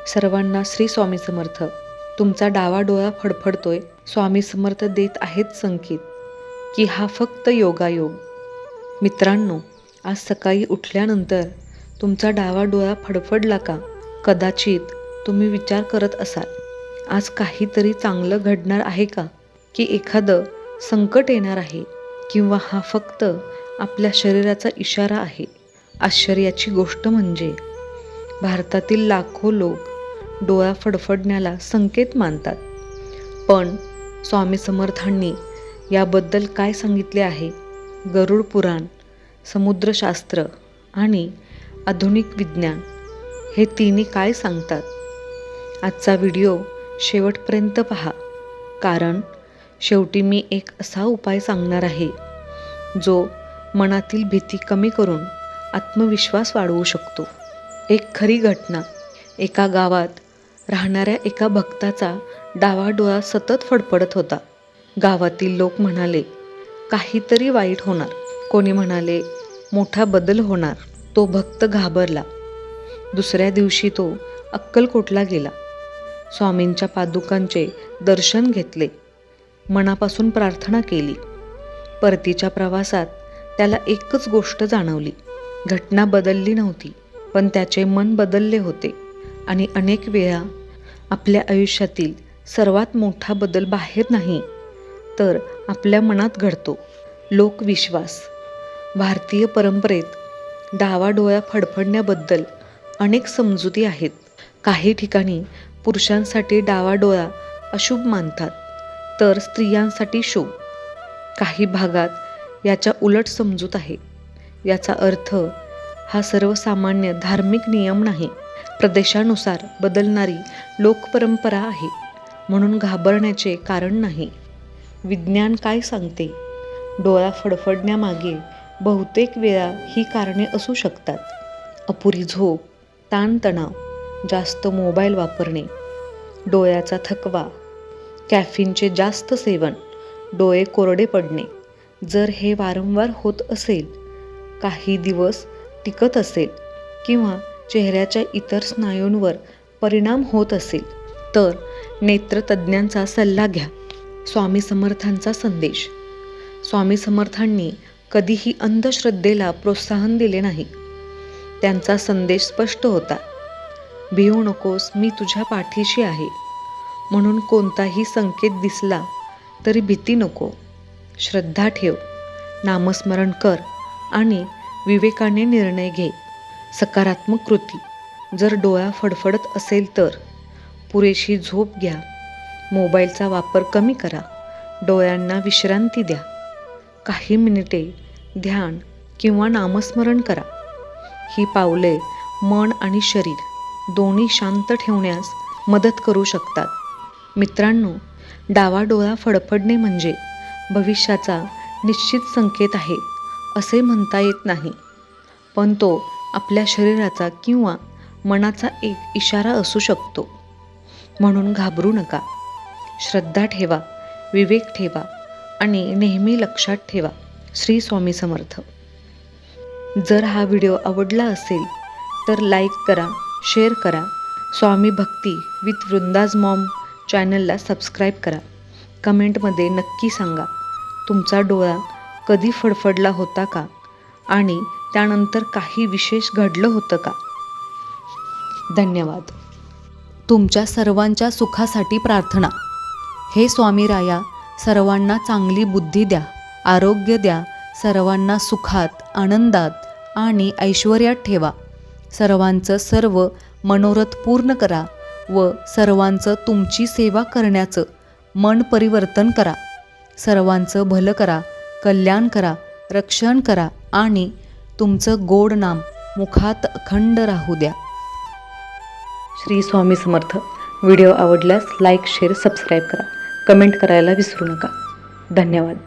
सर्वांना श्री स्वामी समर्थ. तुमचा डावा डोळा फडफडतोय. स्वामी समर्थ देत आहेत संकेत की हा फक्त योगायोग. मित्रांनो, आज सकाळी उठल्यानंतर तुमचा डावा डोळा फडफडला का? कदाचित तुम्ही विचार करत असाल, आज काहीतरी चांगलं घडणार आहे का, की एखादं संकट येणार आहे, किंवा हा फक्त आपल्या शरीराचा इशारा आहे. आश्चर्याची गोष्ट म्हणजे भारतातील लाखो लोक डोळा फडफडण्याला संकेत मानतात. पण स्वामी समर्थांनी याबद्दल काय सांगितले आहे? गरुड पुराण, समुद्रशास्त्र आणि आधुनिक विज्ञान हे तिन्ही काय सांगतात? आजचा व्हिडिओ शेवटपर्यंत पहा, कारण शेवटी मी एक असा उपाय सांगणार आहे जो मनातील भीती कमी करून आत्मविश्वास वाढवू शकतो. एक खरी घटना. एका गावात राहणाऱ्या एका भक्ताचा डावा डोळा सतत फडफडत होता. गावातील लोक म्हणाले, काहीतरी वाईट होणार. कोणी म्हणाले, मोठा बदल होणार. तो भक्त घाबरला. दुसऱ्या दिवशी तो अक्कलकोटला गेला. स्वामींच्या पादुकांचे दर्शन घेतले. मनापासून प्रार्थना केली. परतीच्या प्रवासात त्याला एकच गोष्ट जाणवली. घटना बदलली नव्हती, पण त्याचे मन बदलले होते. आणि अनेक वेळा आपल्या आयुष्यातील सर्वात मोठा बदल बाहेर नाही, तर आपल्या मनात घडतो. लोकविश्वास. भारतीय परंपरेत डावा डोळा फडफडण्याबद्दल अनेक समजुती आहेत. काही ठिकाणी पुरुषांसाठी डावा डोळा अशुभ मानतात, तर स्त्रियांसाठी शुभ. काही भागात याच्या उलट समजूत आहे. याचा अर्थ हा सर्वसामान्य धार्मिक नियम नाही, प्रदेशानुसार बदलणारी लोकपरंपरा आहे, म्हणून घाबरण्याचे कारण नाही. विज्ञान काय सांगते? डोळा फडफडण्यामागे बहुतेक वेळा ही कारणे असू शकतात. अपुरी झोप, ताणतणाव, जास्त मोबाईल वापरणे, डोळ्याचा थकवा, कॅफीनचे जास्त सेवन, डोळे कोरडे पडणे. जर हे वारंवार होत असेल, काही दिवस टिकत असेल, किंवा चेहऱ्याच्या इतर स्नायूंवर परिणाम होत असेल, तर नेत्रतज्ञांचा सल्ला घ्या. स्वामी समर्थांचा संदेश. स्वामी समर्थांनी कधीही अंधश्रद्धेला प्रोत्साहन दिले नाही. त्यांचा संदेश स्पष्ट होता. भिवू नकोस, मी तुझ्या पाठीशी आहे. म्हणून कोणताही संकेत दिसला तरी भीती नको. श्रद्धा ठेव, नामस्मरण कर आणि विवेकाने निर्णय घे. सकारात्मक कृती. जर डोळा फडफडत असेल तर पुरेशी झोप घ्या, मोबाईलचा वापर कमी करा, डोळ्यांना विश्रांती द्या. काही मिनिटे ध्यान किंवा नामस्मरण करा. ही पावले मन आणि शरीर दोन्ही शांत ठेवण्यास मदत करू शकतात. मित्रांनो, डावा डोळा फडफडणे म्हणजे भविष्याचा निश्चित संकेत आहे असे म्हणता येत नाही, पण तो आपल्या शरीराचा किंवा मनाचा एक इशारा असू शकतो. म्हणून घाबरू नका. श्रद्धा ठेवा, विवेक ठेवा आणि नेहमी लक्षात ठेवा, श्री स्वामी समर्थ. जर हा व्हिडिओ आवडला असेल तर लाईक करा, शेअर करा. स्वामी भक्ती विथ वृंदाज मॉम चॅनलला सबस्क्राईब करा. कमेंटमध्ये नक्की सांगा, तुमचा डोळा कधी फडफडला होता का, आणि त्यानंतर काही विशेष घडलं होतं का? धन्यवाद. तुमच्या सर्वांच्या सुखासाठी प्रार्थना. हे स्वामी राया, सर्वांना चांगली बुद्धी द्या, आरोग्य द्या, सर्वांना सुखात, आनंदात आणि ऐश्वर्यात ठेवा. सर्वांचं सर्व मनोरथ पूर्ण करा व सर्वांचं तुमची सेवा करण्याचं मन परिवर्तन करा. सर्वांचं भलं करा, कल्याण करा, रक्षण करा आणि तुमचं गोड नाम मुखात अखंड राहू द्या. श्री स्वामी समर्थ. व्हिडिओ आवडल्यास लाईक, शेअर, सबस्क्राईब करा. कमेंट करायला विसरू नका. धन्यवाद.